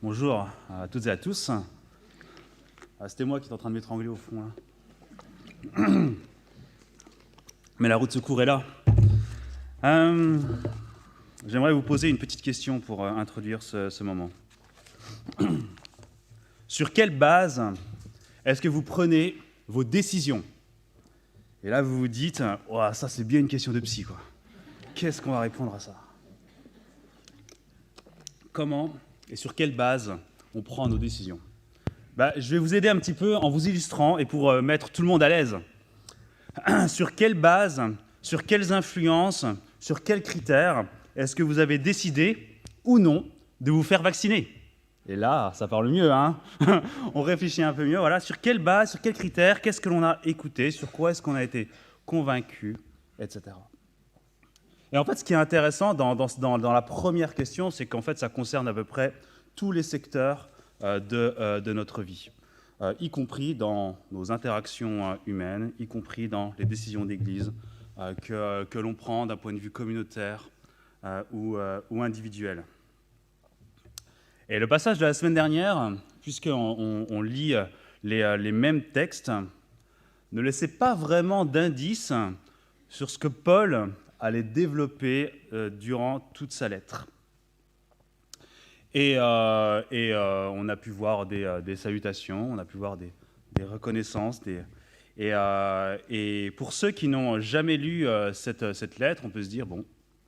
Bonjour à toutes et à tous. C'était moi qui étais en train de m'étrangler au fond, là. Mais la roue de secours est là. J'aimerais vous poser une petite question pour introduire ce moment. Sur quelle base est-ce que vous prenez vos décisions? Et là, vous vous dites, oh, ça c'est bien une question de psy, quoi. Qu'est-ce qu'on va répondre à ça? Comment et sur quelle base on prend nos décisions? Je vais vous aider un petit peu en vous illustrant et pour mettre tout le monde à l'aise. Sur quelle base, sur quelles influences, sur quels critères est-ce que vous avez décidé ou non de vous faire vacciner? Et là, ça parle mieux, hein. On réfléchit un peu mieux. Voilà, sur quelle base, sur quels critères, qu'est-ce que l'on a écouté, sur quoi est-ce qu'on a été convaincu, etc. Et en fait, ce qui est intéressant dans la première question, c'est qu'en fait, ça concerne à peu près tous les secteurs de notre vie, y compris dans nos interactions humaines, y compris dans les décisions d'église que l'on prend d'un point de vue communautaire ou individuel. Et le passage de la semaine dernière, puisqu'on lit les mêmes textes, ne laissait pas vraiment d'indices sur ce que Paul allait développer durant toute sa lettre. Et on a pu voir des salutations, on a pu voir des reconnaissances. Et pour ceux qui n'ont jamais lu cette lettre, on peut se dire, bon,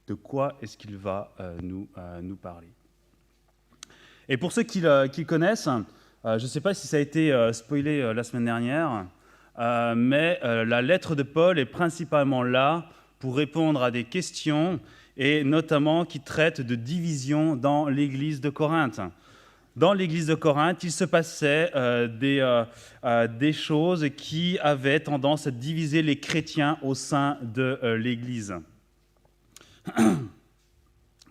de quoi est-ce qu'il va nous parler? Et pour ceux qui le connaissent, je ne sais pas si ça a été spoilé la semaine dernière, mais la lettre de Paul est principalement là pour répondre à des questions, et notamment qui traitent de division dans l'église de Corinthe. Dans l'église de Corinthe, il se passait des choses qui avaient tendance à diviser les chrétiens au sein de l'église.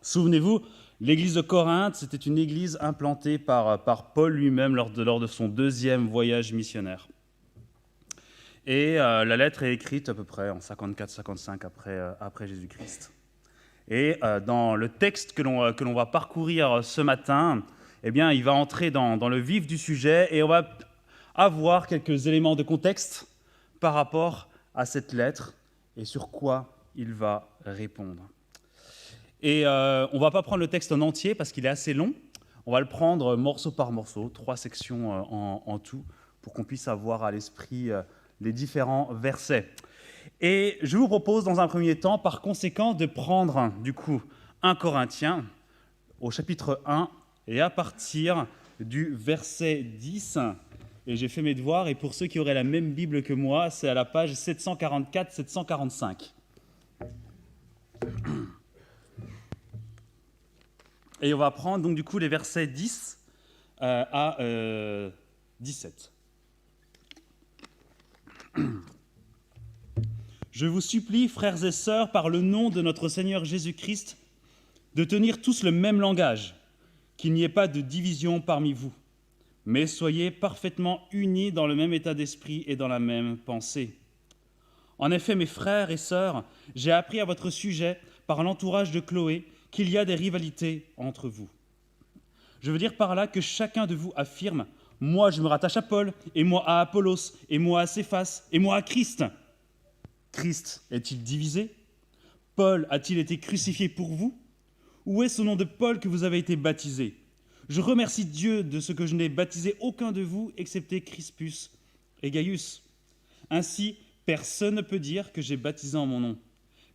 Souvenez-vous, l'église de Corinthe, c'était une église implantée par Paul lui-même lors de son deuxième voyage missionnaire. Et la lettre est écrite à peu près en 54-55 après Jésus-Christ. Et dans le texte que l'on va parcourir ce matin, eh bien, il va entrer dans le vif du sujet et on va avoir quelques éléments de contexte par rapport à cette lettre et sur quoi il va répondre. Et on ne va pas prendre le texte en entier parce qu'il est assez long. On va le prendre morceau par morceau, 3 sections en tout, pour qu'on puisse avoir à l'esprit les différents versets. Et je vous propose dans un premier temps, par conséquent, de prendre du coup 1 Corinthiens au chapitre 1 et à partir du verset 10. Et j'ai fait mes devoirs, et pour ceux qui auraient la même Bible que moi, c'est à la page 744-745. Et on va prendre donc du coup les versets 10 à 17. Je vous supplie, frères et sœurs, par le nom de notre Seigneur Jésus-Christ, de tenir tous le même langage, qu'il n'y ait pas de division parmi vous, mais soyez parfaitement unis dans le même état d'esprit et dans la même pensée. En effet, mes frères et sœurs, j'ai appris à votre sujet, par l'entourage de Chloé, qu'il y a des rivalités entre vous. Je veux dire par là que chacun de vous affirme « Moi, je me rattache à Paul, et moi à Apollos, et moi à Céphas, et moi à Christ ». Christ est-il divisé? Paul a-t-il été crucifié pour vous? Où est ce nom de Paul que vous avez été baptisé? Je remercie Dieu de ce que je n'ai baptisé aucun de vous, excepté Crispus et Gaius. Ainsi, personne ne peut dire que j'ai baptisé en mon nom.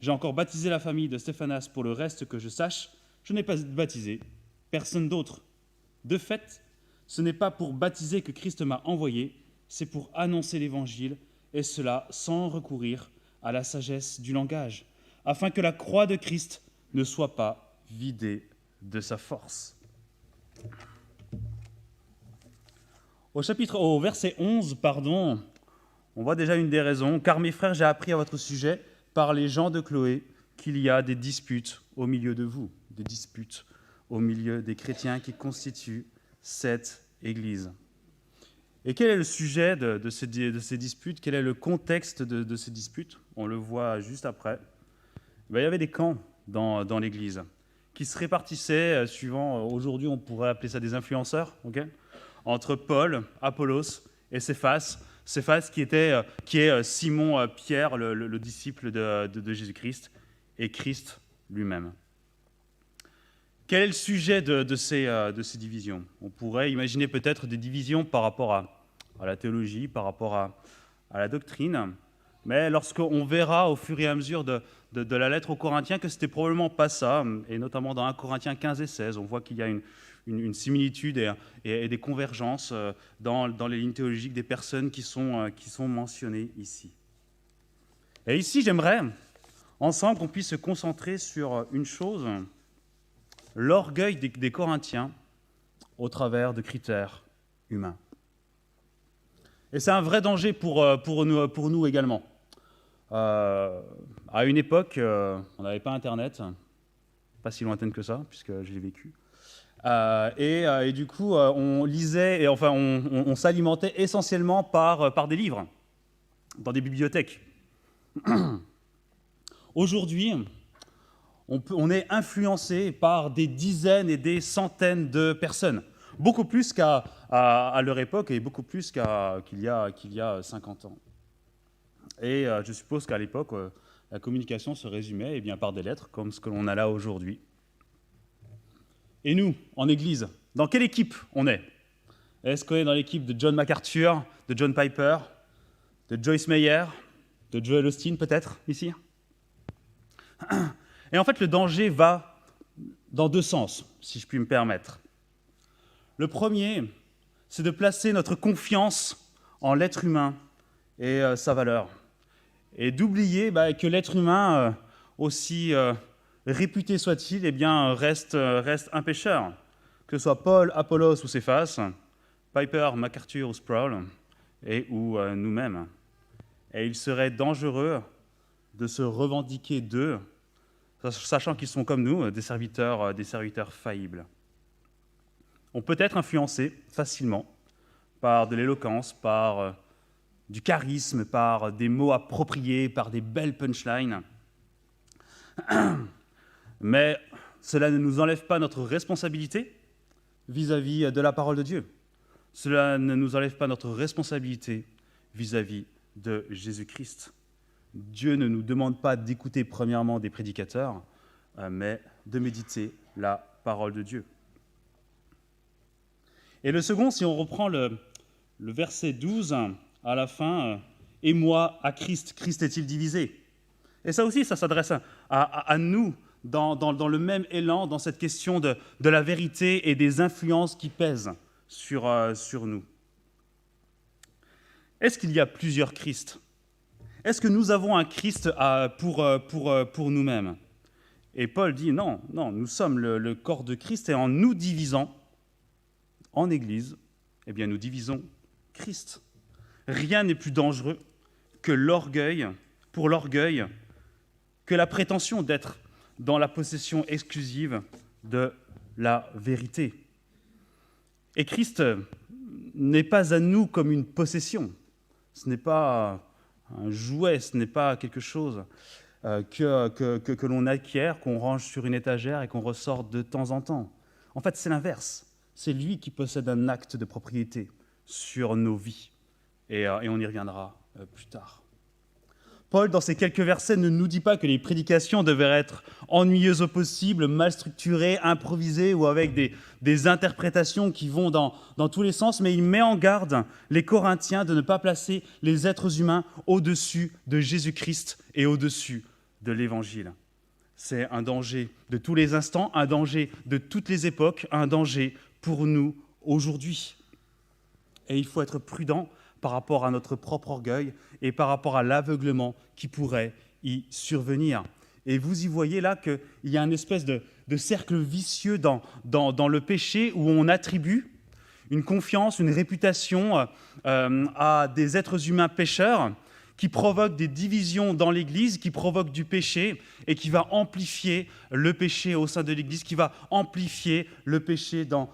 J'ai encore baptisé la famille de Stéphanas. Pour le reste que je sache, je n'ai pas baptisé personne d'autre. De fait, ce n'est pas pour baptiser que Christ m'a envoyé, c'est pour annoncer l'Évangile, et cela sans recourir à la sagesse du langage, afin que la croix de Christ ne soit pas vidée de sa force. Au verset 11, on voit déjà une des raisons. « Car mes frères, j'ai appris à votre sujet, par les gens de Chloé, qu'il y a des disputes au milieu de vous, des disputes au milieu des chrétiens qui constituent cette Église. » Et quel est le sujet de ces disputes? Quel est le contexte de ces disputes? On le voit juste après. Il y avait des camps dans l'Église. qui se répartissaient, suivant, aujourd'hui on pourrait appeler ça des influenceurs, entre Paul, Apollos et Céphas. Céphas qui est Simon Pierre, le disciple de Jésus-Christ, et Christ lui-même. Quel est le sujet de ces divisions? On pourrait imaginer peut-être des divisions par rapport à la théologie, par rapport à la doctrine, mais lorsqu'on verra au fur et à mesure de la lettre aux Corinthiens que c'était probablement pas ça, et notamment dans 1 Corinthiens 15 et 16, on voit qu'il y a une similitude et des convergences dans les lignes théologiques des personnes qui sont mentionnées ici. Et ici, j'aimerais, ensemble, qu'on puisse se concentrer sur une chose, l'orgueil des Corinthiens au travers de critères humains. Et c'est un vrai danger pour nous également. À une époque, on n'avait pas Internet, pas si lointaine que ça, puisque je l'ai vécu. Et du coup, on lisait, on s'alimentait essentiellement par des livres, dans des bibliothèques. Aujourd'hui, on est influencé par des dizaines et des centaines de personnes, beaucoup plus qu'à leur époque et beaucoup plus qu'il y a 50 ans. Et je suppose qu'à l'époque, la communication se résumait par des lettres, comme ce que l'on a là aujourd'hui. Et nous, en Église, dans quelle équipe on est? Est-ce qu'on est dans l'équipe de John MacArthur, de John Piper, de Joyce Meyer, de Joel Osteen peut-être, ici? Et en fait, le danger va dans deux sens, si je puis me permettre. Le premier, c'est de placer notre confiance en l'être humain et sa valeur. Et d'oublier que l'être humain, aussi réputé soit-il, reste un pécheur. Que ce soit Paul, Apollos ou Céphas, Piper, MacArthur ou Sproul, ou nous-mêmes. Et il serait dangereux de se revendiquer d'eux, sachant qu'ils sont comme nous, des serviteurs faillibles. On peut être influencé facilement par de l'éloquence, par du charisme, par des mots appropriés, par des belles punchlines. Mais cela ne nous enlève pas notre responsabilité vis-à-vis de la parole de Dieu. Cela ne nous enlève pas notre responsabilité vis-à-vis de Jésus-Christ. Dieu ne nous demande pas d'écouter premièrement des prédicateurs, mais de méditer la parole de Dieu. Et le second, si on reprend le verset 12, à la fin, « Et moi, à Christ, Christ est-il divisé ?» Et ça aussi, ça s'adresse à nous, dans le même élan, dans cette question de la vérité et des influences qui pèsent sur nous. Est-ce qu'il y a plusieurs Christ? Est-ce que nous avons un Christ pour nous-mêmes? Et Paul dit non, nous sommes le corps de Christ et en nous divisant en Église, nous divisons Christ. Rien n'est plus dangereux que l'orgueil, que la prétention d'être dans la possession exclusive de la vérité. Et Christ n'est pas à nous comme une possession. Ce n'est pas un jouet, ce n'est pas quelque chose que l'on acquiert, qu'on range sur une étagère et qu'on ressort de temps en temps. En fait, c'est l'inverse. C'est lui qui possède un acte de propriété sur nos vies. Et on y reviendra plus tard. Paul, dans ces quelques versets, ne nous dit pas que les prédications devraient être ennuyeuses au possible, mal structurées, improvisées ou avec des interprétations qui vont dans tous les sens, mais il met en garde les Corinthiens de ne pas placer les êtres humains au-dessus de Jésus-Christ et au-dessus de l'Évangile. C'est un danger de tous les instants, un danger de toutes les époques, un danger pour nous aujourd'hui. Et il faut être prudent par rapport à notre propre orgueil et par rapport à l'aveuglement qui pourrait y survenir. Et vous y voyez là qu'il y a une espèce de cercle vicieux dans le péché où on attribue une confiance, une réputation à des êtres humains pécheurs qui provoquent des divisions dans l'Église, qui provoquent du péché et qui va amplifier le péché au sein de l'Église, qui va amplifier le péché dans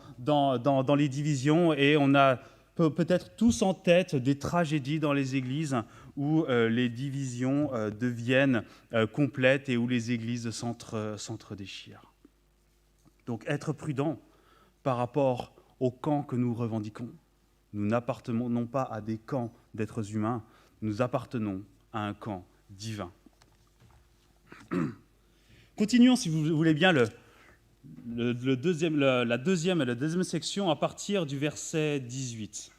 les divisions. Et on a peut-être tous en tête des tragédies dans les églises où les divisions deviennent complètes et où les églises s'entre-déchirent. Donc être prudent par rapport au camp que nous revendiquons. Nous n'appartenons non pas à des camps d'êtres humains, nous appartenons à un camp divin. Continuons, si vous voulez bien, la deuxième section à partir du verset 18.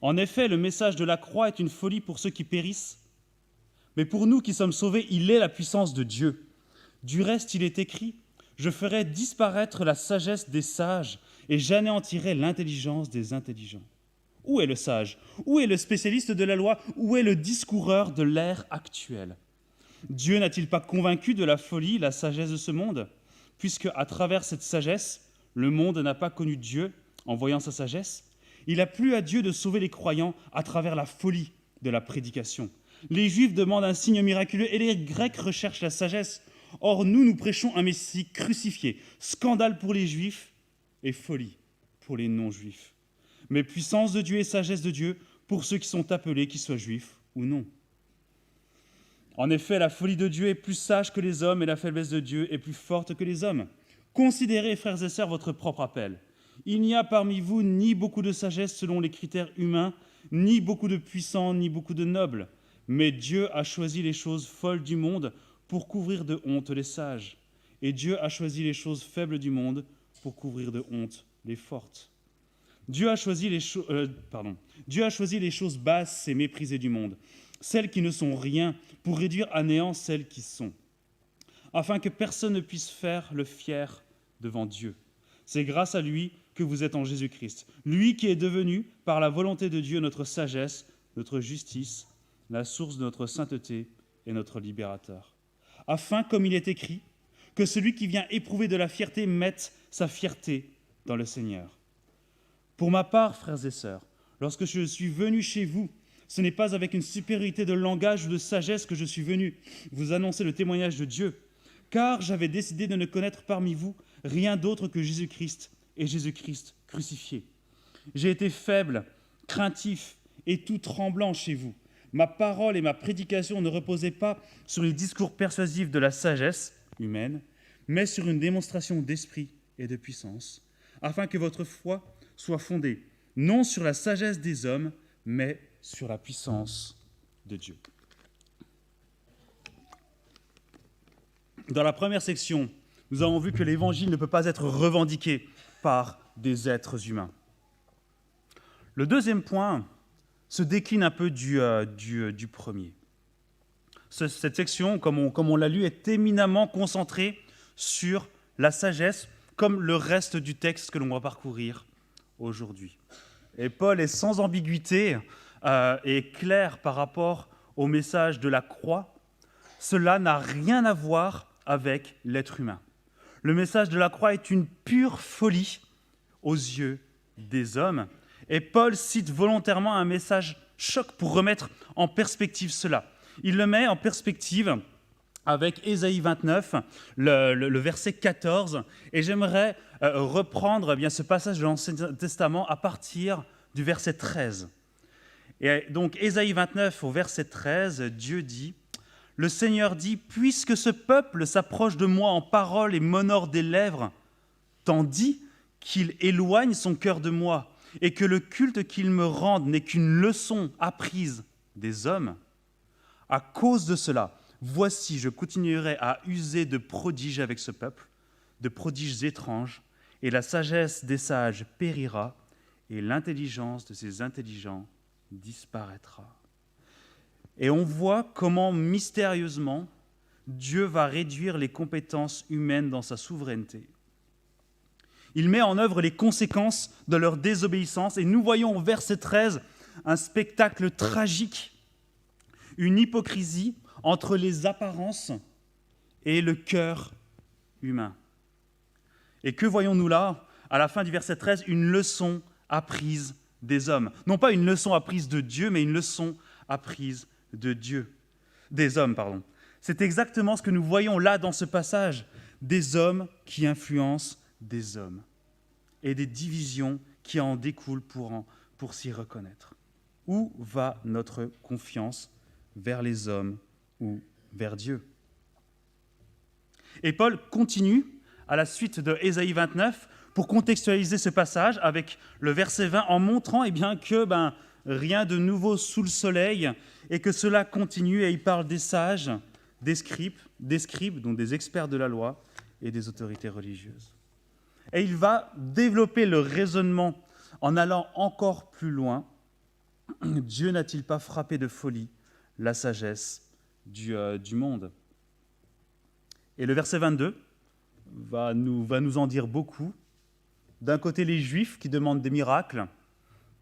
En effet, le message de la croix est une folie pour ceux qui périssent, mais pour nous qui sommes sauvés, il est la puissance de Dieu. Du reste, il est écrit, « Je ferai disparaître la sagesse des sages et j'anéantirai l'intelligence des intelligents. » Où est le sage? Où est le spécialiste de la loi? Où est le discoureur de l'ère actuelle? Dieu n'a-t-il pas convaincu de la folie la sagesse de ce monde? Puisque, à travers cette sagesse, le monde n'a pas connu Dieu en voyant sa sagesse. Il a plu à Dieu de sauver les croyants à travers la folie de la prédication. Les Juifs demandent un signe miraculeux et les Grecs recherchent la sagesse. Or, nous prêchons un Messie crucifié, scandale pour les Juifs et folie pour les non-Juifs. Mais puissance de Dieu et sagesse de Dieu pour ceux qui sont appelés, qu'ils soient juifs ou non. En effet, la folie de Dieu est plus sage que les hommes et la faiblesse de Dieu est plus forte que les hommes. Considérez, frères et sœurs, votre propre appel. Il n'y a parmi vous ni beaucoup de sagesse selon les critères humains, ni beaucoup de puissants, ni beaucoup de nobles. Mais Dieu a choisi les choses folles du monde pour couvrir de honte les sages. Et Dieu a choisi les choses faibles du monde pour couvrir de honte les fortes. Dieu a choisi les choses basses et méprisées du monde, celles qui ne sont rien, pour réduire à néant celles qui sont, afin que personne ne puisse faire le fier devant Dieu. C'est grâce à lui que vous êtes en Jésus-Christ, lui qui est devenu, par la volonté de Dieu, notre sagesse, notre justice, la source de notre sainteté et notre libérateur. Afin, comme il est écrit, que celui qui vient éprouver de la fierté mette sa fierté dans le Seigneur. Pour ma part, frères et sœurs, lorsque je suis venu chez vous, ce n'est pas avec une supériorité de langage ou de sagesse que je suis venu vous annoncer le témoignage de Dieu, car j'avais décidé de ne connaître parmi vous rien d'autre que Jésus-Christ et Jésus-Christ crucifié. J'ai été faible, craintif et tout tremblant chez vous. Ma parole et ma prédication ne reposaient pas sur les discours persuasifs de la sagesse humaine, mais sur une démonstration d'esprit et de puissance, afin que votre foi soit fondée non sur la sagesse des hommes, mais sur la puissance de Dieu. Dans la première section, nous avons vu que l'Évangile ne peut pas être revendiqué par des êtres humains. Le deuxième point se décline un peu du premier. Cette section, comme on l'a lu, est éminemment concentrée sur la sagesse, comme le reste du texte que l'on va parcourir aujourd'hui. Et Paul est sans ambiguïté et clair par rapport au message de la croix. Cela n'a rien à voir avec l'être humain. Le message de la croix est une pure folie aux yeux des hommes. Et Paul cite volontairement un message choc pour remettre en perspective cela. Il le met en perspective avec Ésaïe 29, le verset 14. Et j'aimerais reprendre ce passage de l'Ancien Testament à partir du verset 13. Et donc Ésaïe 29 au verset 13, Dieu dit « Le Seigneur dit, puisque ce peuple s'approche de moi en parole et m'honore des lèvres, tandis qu'il éloigne son cœur de moi, et que le culte qu'il me rende n'est qu'une leçon apprise des hommes, à cause de cela, voici, je continuerai à user de prodiges avec ce peuple, de prodiges étranges, et la sagesse des sages périra, et l'intelligence de ces intelligents disparaîtra. » Et on voit comment mystérieusement Dieu va réduire les compétences humaines dans sa souveraineté. Il met en œuvre les conséquences de leur désobéissance, et nous voyons au verset 13 un spectacle tragique, une hypocrisie entre les apparences et le cœur humain. Et que voyons-nous là? À la fin du verset 13, une leçon apprise des hommes. Non pas une leçon apprise de Dieu, mais une leçon apprise des hommes. C'est exactement ce que nous voyons là dans ce passage, des hommes qui influencent des hommes et des divisions qui en découlent pour s'y reconnaître. Où va notre confiance? Vers les hommes ou vers Dieu? Et Paul continue à la suite de Ésaïe 29 pour contextualiser ce passage avec le verset 20 en montrant que rien de nouveau sous le soleil et que cela continue, et il parle des sages, des scribes, donc des experts de la loi et des autorités religieuses. Et il va développer le raisonnement en allant encore plus loin. Dieu n'a-t-il pas frappé de folie la sagesse du monde? Et le verset 22 va nous en dire beaucoup. D'un côté, les Juifs qui demandent des miracles,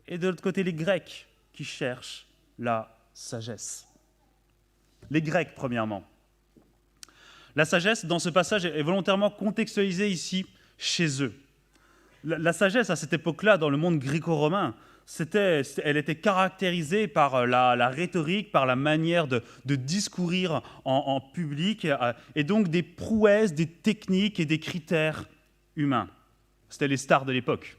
et de l'autre côté, les Grecs qui cherchent la sagesse. Les Grecs, premièrement. La sagesse, dans ce passage, est volontairement contextualisée ici chez eux. La sagesse, à cette époque-là, dans le monde gréco-romain, elle était caractérisée par la rhétorique, par la manière de discourir en public, et donc des prouesses, des techniques et des critères humains. C'était les stars de l'époque.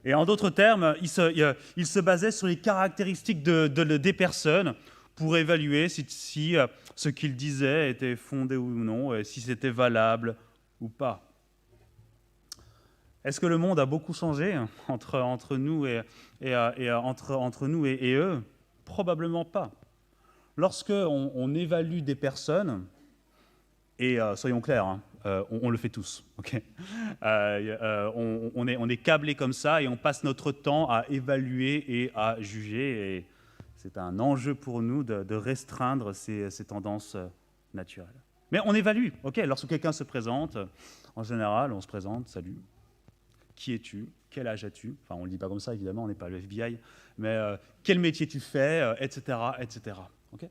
Et en d'autres termes, il se basait sur les caractéristiques des personnes pour évaluer si ce qu'ils disaient était fondé ou non, et si c'était valable ou pas. Est-ce que le monde a beaucoup changé entre nous et eux? Probablement pas. Lorsqu'on évalue des personnes, et soyons clairs, on le fait tous, ok. On est câblés comme ça et on passe notre temps à évaluer et à juger. Et c'est un enjeu pour nous de restreindre ces tendances naturelles. Mais on évalue, ok. Lorsque quelqu'un se présente, en général, on se présente, salut. Qui es-tu? Quel âge as-tu? Enfin, on ne le dit pas comme ça, évidemment, on n'est pas le FBI. Mais quel métier tu fais, etc., etc. Okay,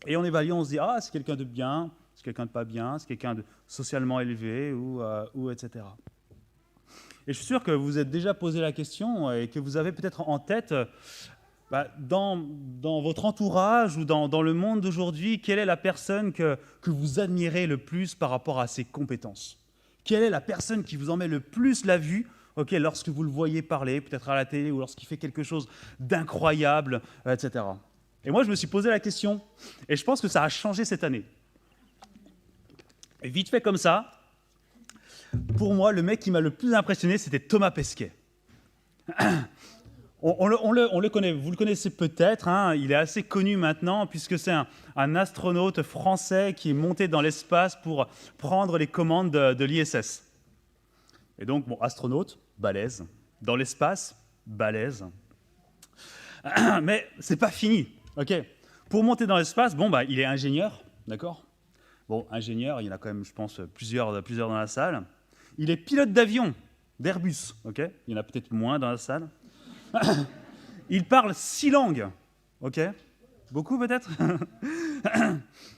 et on évalue, on se dit, c'est quelqu'un de bien, c'est quelqu'un de pas bien, c'est quelqu'un de socialement élevé, ou etc. Et je suis sûr que vous vous êtes déjà posé la question et que vous avez peut-être en tête, dans votre entourage ou dans le monde d'aujourd'hui, quelle est la personne que vous admirez le plus par rapport à ses compétences? Quelle est la personne qui vous en met le plus la vue, lorsque vous le voyez parler, peut-être à la télé, ou lorsqu'il fait quelque chose d'incroyable, etc. Et moi, je me suis posé la question, et je pense que ça a changé cette année. Et vite fait comme ça, pour moi, le mec qui m'a le plus impressionné, c'était Thomas Pesquet. On le connaît, vous le connaissez peut-être, il est assez connu maintenant puisque c'est un astronaute français qui est monté dans l'espace pour prendre les commandes de l'ISS. Et donc, astronaute, balèze. Dans l'espace, balèze. Mais c'est pas fini, ok. Pour monter dans l'espace, il est ingénieur, d'accord. Ingénieur, il y en a quand même, je pense, plusieurs dans la salle. Il est pilote d'avion, d'Airbus, ok. Il y en a peut-être moins dans la salle. Il parle 6 langues, ok? Beaucoup peut-être.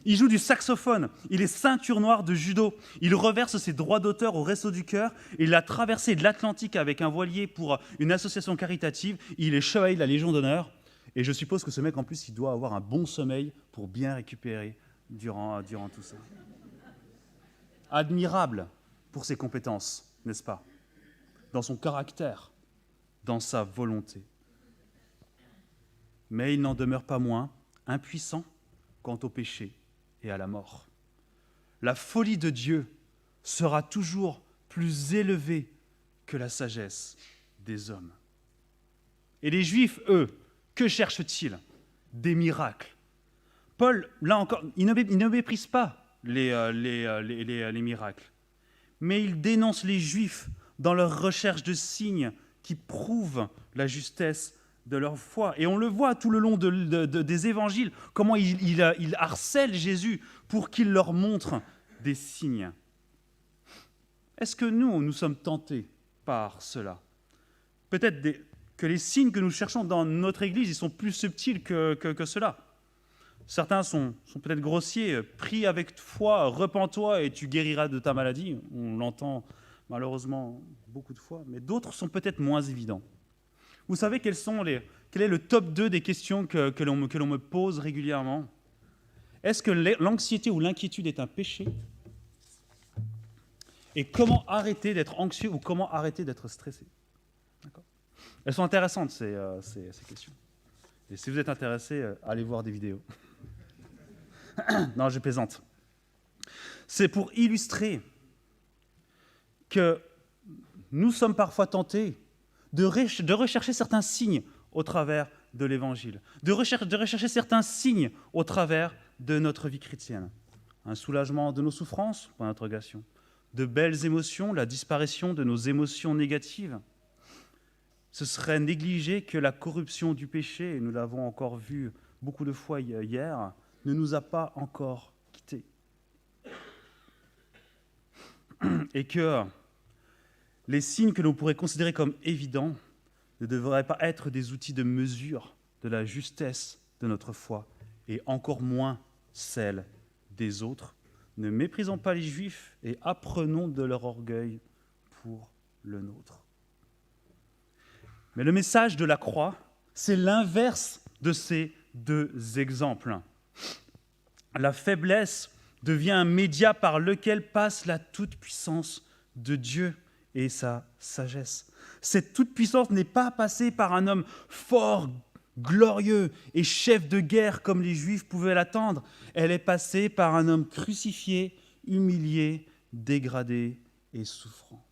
Il joue du saxophone, il est ceinture noire de judo, il reverse ses droits d'auteur au Resto du Cœur, il a traversé l'Atlantique avec un voilier pour une association caritative, il est chevalier de la Légion d'honneur, et je suppose que ce mec en plus il doit avoir un bon sommeil pour bien récupérer durant tout ça. Admirable pour ses compétences, n'est-ce pas? Dans son caractère, dans sa volonté. Mais il n'en demeure pas moins impuissant quant au péché et à la mort. La folie de Dieu sera toujours plus élevée que la sagesse des hommes. Et les Juifs, eux, que cherchent-ils? Des miracles. Paul, là encore, il ne méprise pas les miracles, mais il dénonce les Juifs dans leur recherche de signes qui prouvent la justesse de leur foi. Et on le voit tout le long des évangiles, comment il harcèle Jésus pour qu'il leur montre des signes. Est-ce que nous sommes tentés par cela? Peut-être que les signes que nous cherchons dans notre Église, ils sont plus subtils que cela. Certains sont peut-être grossiers, prie avec foi, repens-toi et tu guériras de ta maladie. On l'entend malheureusement beaucoup de fois, mais d'autres sont peut-être moins évidents. Vous savez quel est le top 2 des questions que l'on me pose régulièrement? Est-ce que l'anxiété ou l'inquiétude est un péché? Et comment arrêter d'être anxieux ou comment arrêter d'être stressé? D'accord. Elles sont intéressantes, ces questions. Et si vous êtes intéressé, allez voir des vidéos. Non, je plaisante. C'est pour illustrer que nous sommes parfois tentés de rechercher certains signes au travers de l'Évangile, de rechercher certains signes au travers de notre vie chrétienne. Un soulagement de nos souffrances, point d'interrogation. De belles émotions, la disparition de nos émotions négatives. Ce serait négliger que la corruption du péché, et nous l'avons encore vu beaucoup de fois hier, ne nous a pas encore quittés. Et que les signes que l'on pourrait considérer comme évidents ne devraient pas être des outils de mesure de la justesse de notre foi, et encore moins celle des autres. Ne méprisons pas les Juifs et apprenons de leur orgueil pour le nôtre. Mais le message de la croix, c'est l'inverse de ces deux exemples. La faiblesse devient un média par lequel passe la toute-puissance de Dieu et sa sagesse. Cette toute-puissance n'est pas passée par un homme fort, glorieux et chef de guerre comme les Juifs pouvaient l'attendre. Elle est passée par un homme crucifié, humilié, dégradé et souffrant.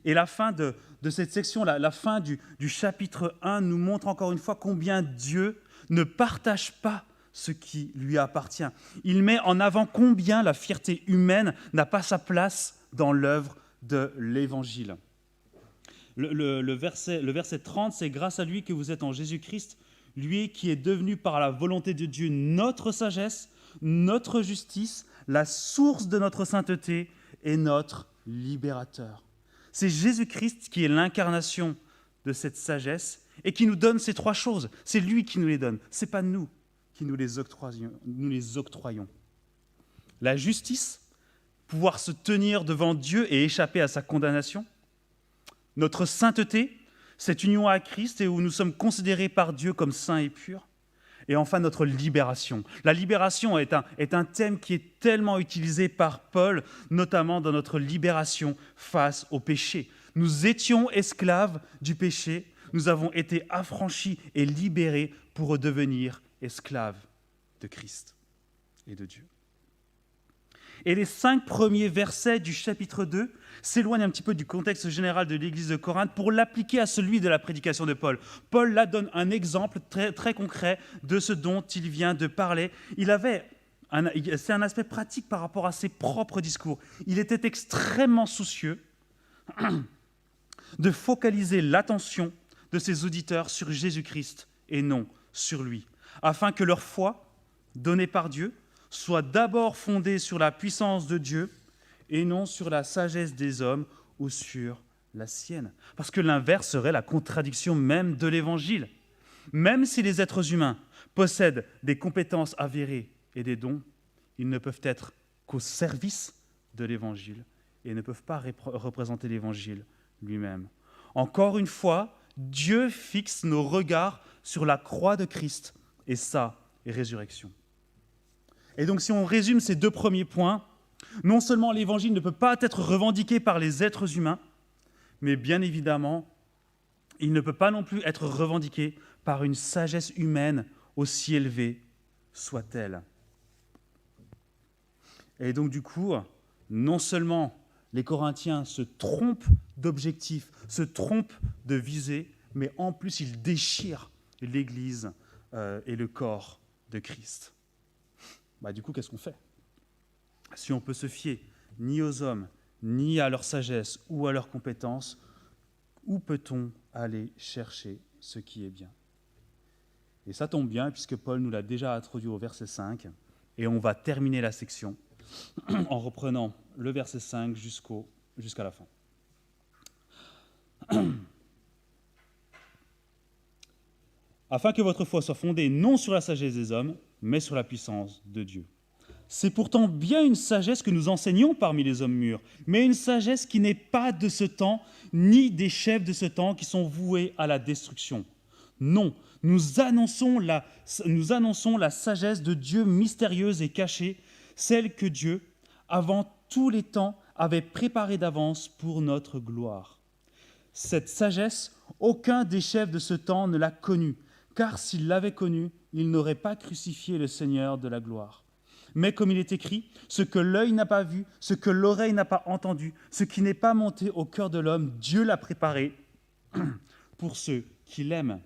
Et la fin de cette section, la fin du chapitre 1 nous montre encore une fois combien Dieu ne partage pas ce qui lui appartient. Il met en avant combien la fierté humaine n'a pas sa place dans l'œuvre de l'Évangile. Le verset 30, c'est « Grâce à lui que vous êtes en Jésus-Christ, lui qui est devenu par la volonté de Dieu notre sagesse, notre justice, la source de notre sainteté et notre libérateur. » C'est Jésus-Christ qui est l'incarnation de cette sagesse et qui nous donne ces trois choses. C'est lui qui nous les donne, ce n'est pas nous qui nous les octroyons. La justice, pouvoir se tenir devant Dieu et échapper à sa condamnation. Notre sainteté, cette union à Christ et où nous sommes considérés par Dieu comme saints et purs. Et enfin, notre libération. La libération est un thème qui est tellement utilisé par Paul, notamment dans notre libération face au péché. Nous étions esclaves du péché, nous avons été affranchis et libérés pour redevenir esclaves de Christ et de Dieu. Et les 5 premiers versets du chapitre 2 s'éloignent un petit peu du contexte général de l'église de Corinthe pour l'appliquer à celui de la prédication de Paul. Paul là donne un exemple très, très concret de ce dont il vient de parler. C'est un aspect pratique par rapport à ses propres discours. Il était extrêmement soucieux de focaliser l'attention de ses auditeurs sur Jésus-Christ et non sur lui, afin que leur foi, donnée par Dieu, soit d'abord fondée sur la puissance de Dieu et non sur la sagesse des hommes ou sur la sienne. Parce que l'inverse serait la contradiction même de l'Évangile. Même si les êtres humains possèdent des compétences avérées et des dons, ils ne peuvent être qu'au service de l'Évangile et ne peuvent pas représenter l'Évangile lui-même. Encore une fois, Dieu fixe nos regards sur la croix de Christ et sa résurrection. Et donc, si on résume ces 2 premiers points, non seulement l'Évangile ne peut pas être revendiqué par les êtres humains, mais bien évidemment, il ne peut pas non plus être revendiqué par une sagesse humaine aussi élevée soit-elle. Et donc, du coup, non seulement les Corinthiens se trompent d'objectif, se trompent de visée, mais en plus, ils déchirent l'Église et le corps de Christ. Du coup, qu'est-ce qu'on fait ? Si on peut se fier ni aux hommes, ni à leur sagesse ou à leurs compétences, où peut-on aller chercher ce qui est bien ? Et ça tombe bien, puisque Paul nous l'a déjà introduit au verset 5, et on va terminer la section en reprenant le verset 5 jusqu'à la fin. Afin que votre foi soit fondée non sur la sagesse des hommes, mais sur la puissance de Dieu. C'est pourtant bien une sagesse que nous enseignons parmi les hommes mûrs, mais une sagesse qui n'est pas de ce temps, ni des chefs de ce temps qui sont voués à la destruction. Non, nous annonçons la sagesse de Dieu mystérieuse et cachée, celle que Dieu, avant tous les temps, avait préparée d'avance pour notre gloire. Cette sagesse, aucun des chefs de ce temps ne l'a connue, car s'il l'avait connue, il n'aurait pas crucifié le Seigneur de la gloire. Mais comme il est écrit, ce que l'œil n'a pas vu, ce que l'oreille n'a pas entendu, ce qui n'est pas monté au cœur de l'homme, Dieu l'a préparé pour ceux qui l'aiment.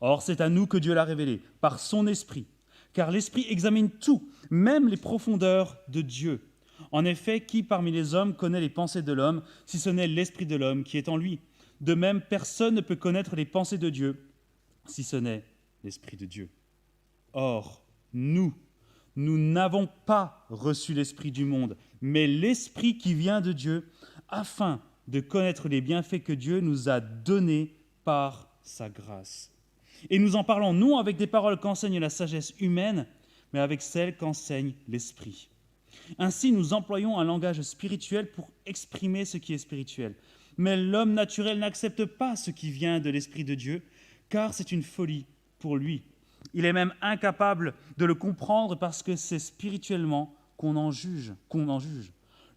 Or, c'est à nous que Dieu l'a révélé, par son Esprit. Car l'Esprit examine tout, même les profondeurs de Dieu. En effet, qui parmi les hommes connaît les pensées de l'homme, si ce n'est l'Esprit de l'homme qui est en lui? De même, personne ne peut connaître les pensées de Dieu, si ce n'est l'Esprit de Dieu. Or, nous n'avons pas reçu l'Esprit du monde, mais l'Esprit qui vient de Dieu, afin de connaître les bienfaits que Dieu nous a donnés par sa grâce. Et nous en parlons non avec des paroles qu'enseigne la sagesse humaine, mais avec celles qu'enseigne l'Esprit. Ainsi, nous employons un langage spirituel pour exprimer ce qui est spirituel. Mais l'homme naturel n'accepte pas ce qui vient de l'Esprit de Dieu, car c'est une folie pour lui. Il est même incapable de le comprendre parce que c'est spirituellement qu'on en juge.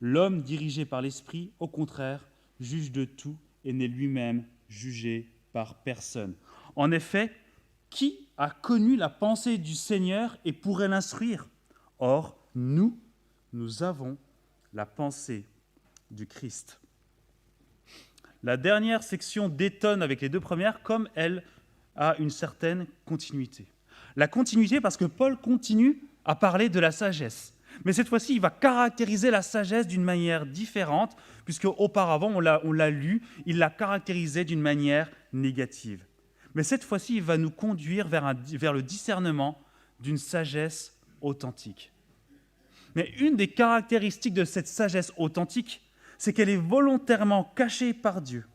L'homme dirigé par l'Esprit, au contraire, juge de tout et n'est lui-même jugé par personne. En effet, qui a connu la pensée du Seigneur et pourrait l'instruire? Or, nous avons la pensée du Christ. La dernière section détonne avec les deux premières, comme elle a une certaine continuité. La continuité parce que Paul continue à parler de la sagesse. Mais cette fois-ci, il va caractériser la sagesse d'une manière différente, puisque auparavant, on l'a lu, il l'a caractérisée d'une manière négative. Mais cette fois-ci, il va nous conduire vers le discernement d'une sagesse authentique. Mais une des caractéristiques de cette sagesse authentique, c'est qu'elle est volontairement cachée par Dieu,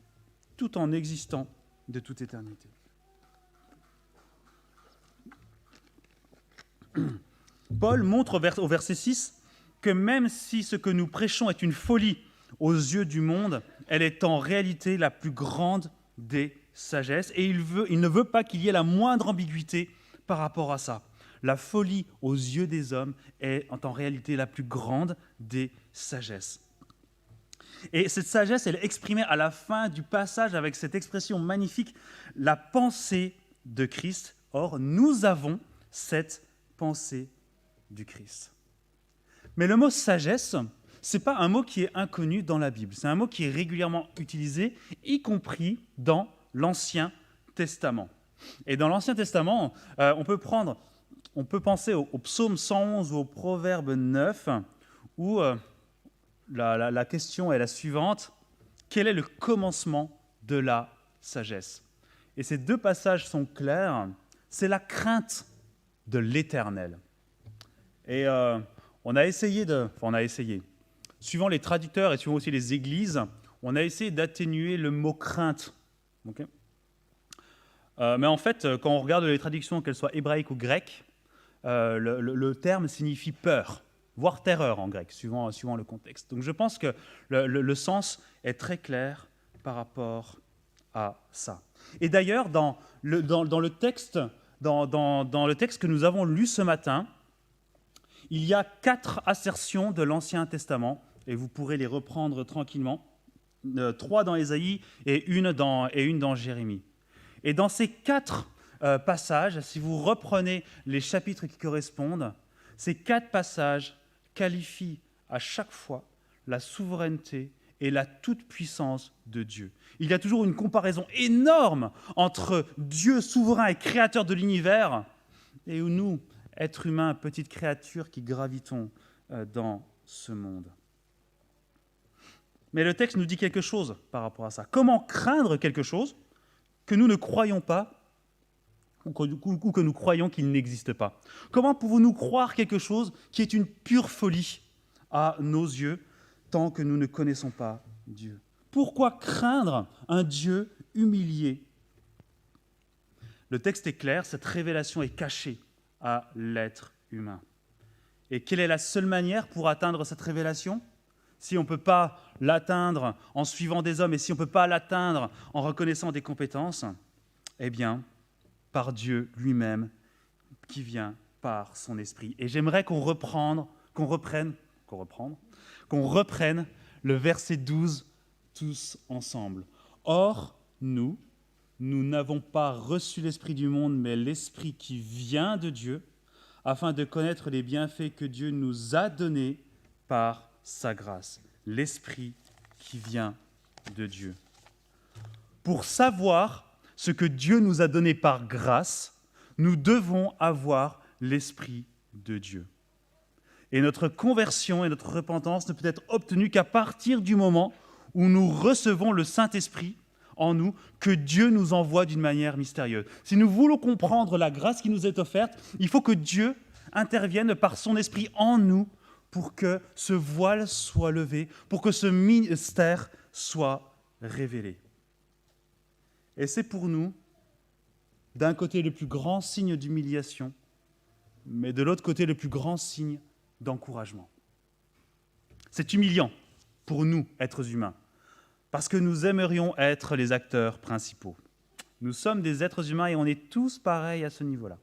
tout en existant de toute éternité. Paul montre au verset 6 que même si ce que nous prêchons est une folie aux yeux du monde, elle est en réalité la plus grande des sagesses, et il ne veut pas qu'il y ait la moindre ambiguïté par rapport à ça. La folie aux yeux des hommes est en réalité la plus grande des sagesses. Et cette sagesse, elle est exprimée à la fin du passage avec cette expression magnifique, la pensée de Christ. Or, nous avons cette pensée du Christ. Mais le mot sagesse, ce n'est pas un mot qui est inconnu dans la Bible. C'est un mot qui est régulièrement utilisé, y compris dans l'Ancien Testament. Et dans l'Ancien Testament, on peut penser au psaume 111 ou au proverbe 9, où la question est la suivante: quel est le commencement de la sagesse? Et ces deux passages sont clairs, c'est la crainte de l'Éternel. Et on a essayé, suivant les traducteurs et suivant aussi les églises, on a essayé d'atténuer le mot crainte. Okay, mais en fait, quand on regarde les traductions, qu'elles soient hébraïques ou grecques, le terme signifie peur, voire terreur en grec, suivant le contexte. Donc je pense que le sens est très clair par rapport à ça. Et d'ailleurs, dans le texte que nous avons lu ce matin, il y a 4 assertions de l'Ancien Testament, et vous pourrez les reprendre tranquillement, 3 dans Ésaïe et une dans Jérémie. Et dans ces 4 passages, si vous reprenez les chapitres qui correspondent, ces 4 passages qualifient à chaque fois la souveraineté et la toute-puissance de Dieu. Il y a toujours une comparaison énorme entre Dieu souverain et créateur de l'univers et nous, êtres humains, petites créatures qui gravitons dans ce monde. Mais le texte nous dit quelque chose par rapport à ça. Comment craindre quelque chose que nous ne croyons pas ou que nous croyons qu'il n'existe pas? Comment pouvons-nous croire quelque chose qui est une pure folie à nos yeux tant que nous ne connaissons pas Dieu? Pourquoi craindre un Dieu humilié? Le texte est clair, cette révélation est cachée à l'être humain. Et quelle est la seule manière pour atteindre cette révélation? Si on ne peut pas l'atteindre en suivant des hommes et si on ne peut pas l'atteindre en reconnaissant des compétences, eh bien, par Dieu lui-même qui vient par son esprit. Et j'aimerais qu'on reprenne le verset 12 tous ensemble. Or, nous n'avons pas reçu l'esprit du monde, mais l'esprit qui vient de Dieu, afin de connaître les bienfaits que Dieu nous a donnés par sa grâce, l'Esprit qui vient de Dieu. Pour savoir ce que Dieu nous a donné par grâce, nous devons avoir l'Esprit de Dieu. Et notre conversion et notre repentance ne peut être obtenue qu'à partir du moment où nous recevons le Saint-Esprit en nous, que Dieu nous envoie d'une manière mystérieuse. Si nous voulons comprendre la grâce qui nous est offerte, il faut que Dieu intervienne par son Esprit en nous pour que ce voile soit levé, pour que ce mystère soit révélé. Et c'est pour nous, d'un côté, le plus grand signe d'humiliation, mais de l'autre côté, le plus grand signe d'encouragement. C'est humiliant pour nous, êtres humains, parce que nous aimerions être les acteurs principaux. Nous sommes des êtres humains et on est tous pareils à ce niveau-là.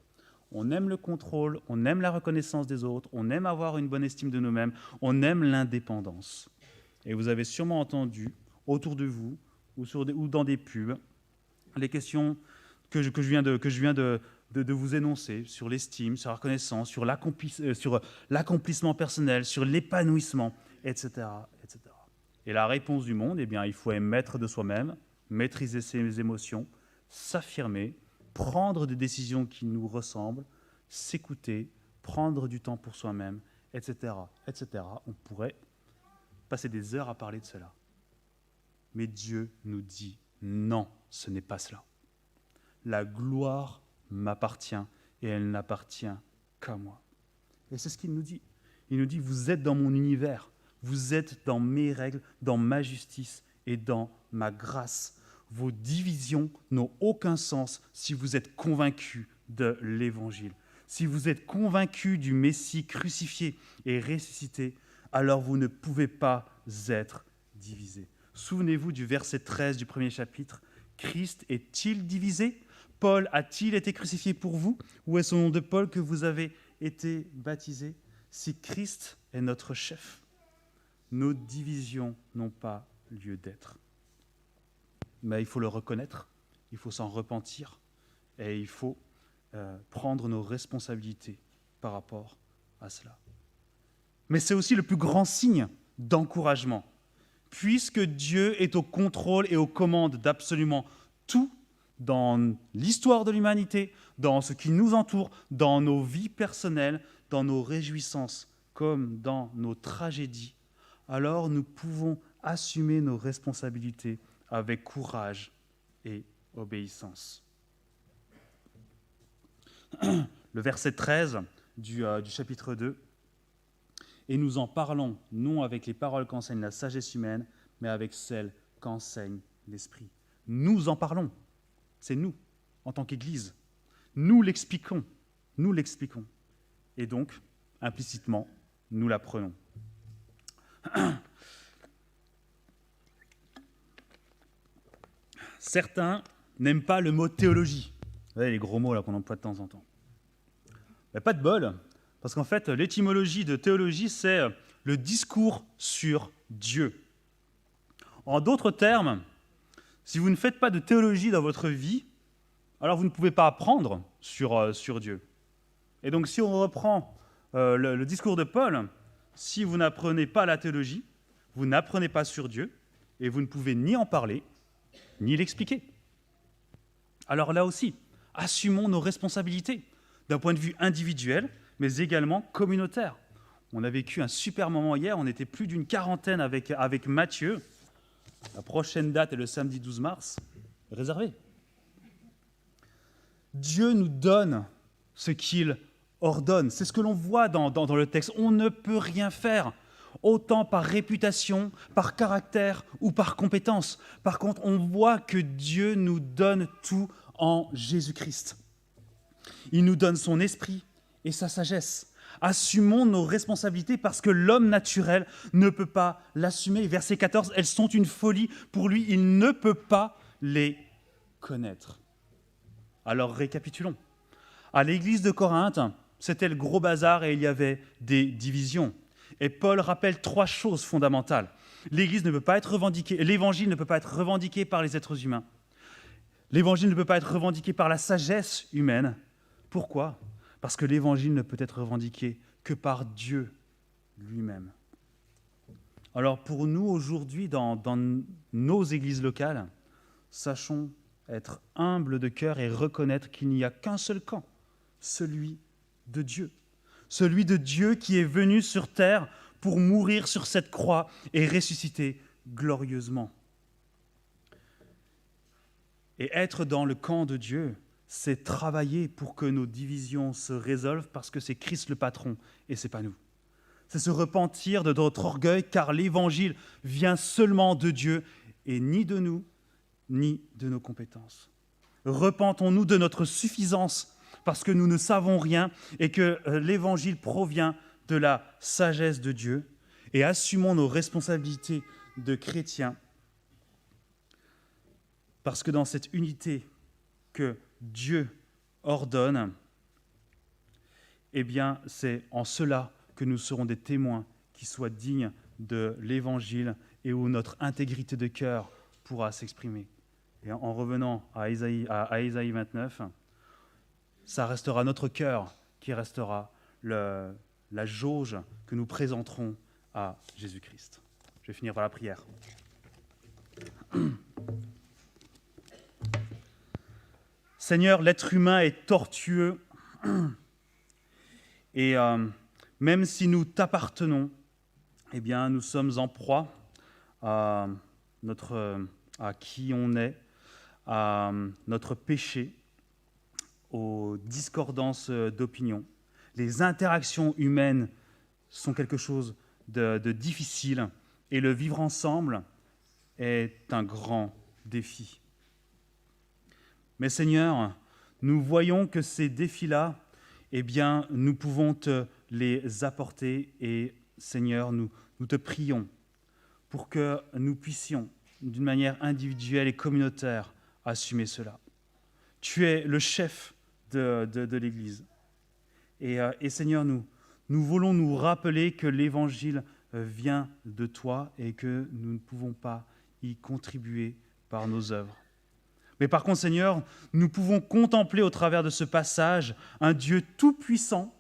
On aime le contrôle, on aime la reconnaissance des autres, on aime avoir une bonne estime de nous-mêmes, on aime l'indépendance. Et vous avez sûrement entendu autour de vous ou dans des pubs les questions que je viens de vous énoncer sur l'estime, sur la reconnaissance, sur l'accomplissement personnel, sur l'épanouissement, etc., etc. Et la réponse du monde, il faut être maître de soi-même, maîtriser ses émotions, s'affirmer, prendre des décisions qui nous ressemblent, s'écouter, prendre du temps pour soi-même, etc., etc. On pourrait passer des heures à parler de cela. Mais Dieu nous dit non, ce n'est pas cela. La gloire m'appartient et elle n'appartient qu'à moi. Et c'est ce qu'il nous dit. Il nous dit, vous êtes dans mon univers, vous êtes dans mes règles, dans ma justice et dans ma grâce. Vos divisions n'ont aucun sens si vous êtes convaincus de l'Évangile. Si vous êtes convaincus du Messie crucifié et ressuscité, alors vous ne pouvez pas être divisés. Souvenez-vous du verset 13 du premier chapitre. Christ est-il divisé ? Paul a-t-il été crucifié pour vous ? Ou est-ce au nom de Paul que vous avez été baptisés ? Si Christ est notre chef, nos divisions n'ont pas lieu d'être. Mais il faut le reconnaître, il faut s'en repentir et il faut prendre nos responsabilités par rapport à cela. Mais c'est aussi le plus grand signe d'encouragement, puisque Dieu est au contrôle et aux commandes d'absolument tout dans l'histoire de l'humanité, dans ce qui nous entoure, dans nos vies personnelles, dans nos réjouissances comme dans nos tragédies, alors nous pouvons assumer nos responsabilités avec courage et obéissance. Le verset 13 du chapitre 2, « Et nous en parlons, non avec les paroles qu'enseigne la sagesse humaine, mais avec celles qu'enseigne l'Esprit. » Nous en parlons, c'est nous, en tant qu'Église. Nous l'expliquons. Et donc, implicitement, nous l'apprenons. Certains n'aiment pas le mot théologie. Vous voyez les gros mots là qu'on emploie de temps en temps. Mais pas de bol, parce qu'en fait, l'étymologie de théologie, c'est le discours sur Dieu. En d'autres termes, si vous ne faites pas de théologie dans votre vie, alors vous ne pouvez pas apprendre sur Dieu. Et donc, si on reprend le discours de Paul, si vous n'apprenez pas la théologie, vous n'apprenez pas sur Dieu, et vous ne pouvez ni en parler, ni l'expliquer. Alors là aussi, assumons nos responsabilités, d'un point de vue individuel, mais également communautaire. On a vécu un super moment hier, on était plus d'une quarantaine avec Mathieu. La prochaine date est le samedi 12 mars, réservé. Dieu nous donne ce qu'il ordonne. C'est ce que l'on voit dans le texte. On ne peut rien faire, autant par réputation, par caractère ou par compétence. Par contre, on voit que Dieu nous donne tout en Jésus-Christ. Il nous donne son esprit et sa sagesse. Assumons nos responsabilités parce que l'homme naturel ne peut pas l'assumer. Verset 14, elles sont une folie pour lui, il ne peut pas les connaître. Alors récapitulons. À l'église de Corinthe, c'était le gros bazar et il y avait des divisions. Et Paul rappelle 3 choses fondamentales. L'église ne peut pas être revendiquée, l'évangile ne peut pas être revendiqué par les êtres humains. L'évangile ne peut pas être revendiqué par la sagesse humaine. Pourquoi ? parce que l'Évangile ne peut être revendiqué que par Dieu lui-même. Alors pour nous aujourd'hui, dans nos églises locales, sachons être humbles de cœur et reconnaître qu'il n'y a qu'un seul camp, celui de Dieu. Celui de Dieu qui est venu sur terre pour mourir sur cette croix et ressusciter glorieusement. Et être dans le camp de Dieu, c'est travailler pour que nos divisions se résolvent parce que c'est Christ le patron et ce n'est pas nous. C'est se repentir de notre orgueil car l'Évangile vient seulement de Dieu et ni de nous, ni de nos compétences. Repentons-nous de notre suffisance parce que nous ne savons rien et que l'Évangile provient de la sagesse de Dieu et assumons nos responsabilités de chrétiens parce que dans cette unité que Dieu ordonne, eh bien, c'est en cela que nous serons des témoins qui soient dignes de l'Évangile et où notre intégrité de cœur pourra s'exprimer. Et en revenant à Ésaïe 29, ça restera notre cœur qui restera la jauge que nous présenterons à Jésus-Christ. Je vais finir par la prière. Seigneur, l'être humain est tortueux et même si nous t'appartenons, eh bien, nous sommes en proie à qui on est, à notre péché, aux discordances d'opinion. Les interactions humaines sont quelque chose de difficile et le vivre ensemble est un grand défi. Mais Seigneur, nous voyons que ces défis-là, eh bien, nous pouvons te les apporter et Seigneur, nous te prions pour que nous puissions, d'une manière individuelle et communautaire, assumer cela. Tu es le chef de l'Église. Et Seigneur, nous voulons nous rappeler que l'Évangile vient de toi et que nous ne pouvons pas y contribuer par nos œuvres. Mais par contre, Seigneur, nous pouvons contempler au travers de ce passage un Dieu tout-puissant,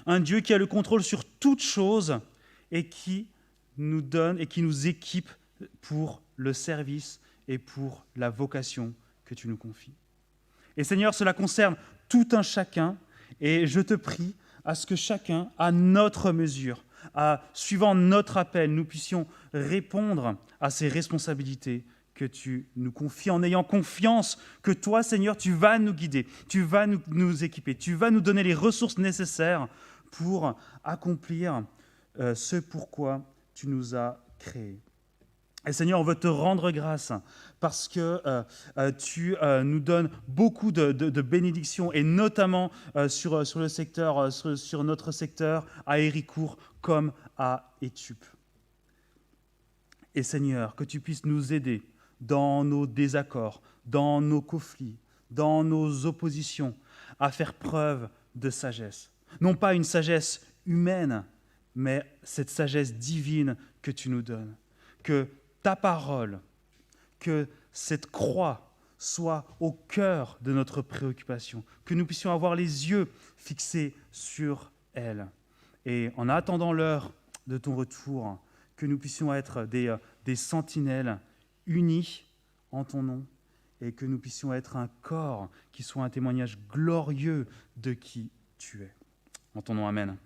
un Dieu qui a le contrôle sur toutes choses et qui nous donne et qui nous équipe pour le service et pour la vocation que tu nous confies. Et Seigneur, cela concerne tout un chacun et je te prie à ce que chacun, à notre mesure, suivant notre appel, nous puissions répondre à ces responsabilités que tu nous confies en ayant confiance que toi, Seigneur, tu vas nous guider, tu vas nous équiper, tu vas nous donner les ressources nécessaires pour accomplir ce pourquoi tu nous as créés. Et Seigneur, on veut te rendre grâce parce que tu nous donnes beaucoup de bénédictions et notamment sur notre secteur à Héricourt comme à Étup. Et Seigneur, que tu puisses nous aider dans nos désaccords, dans nos conflits, dans nos oppositions, à faire preuve de sagesse. Non pas une sagesse humaine, mais cette sagesse divine que tu nous donnes. Que ta parole, que cette croix soit au cœur de notre préoccupation, que nous puissions avoir les yeux fixés sur elle. Et en attendant l'heure de ton retour, que nous puissions être des sentinelles unis en ton nom et que nous puissions être un corps qui soit un témoignage glorieux de qui tu es. En ton nom, amen.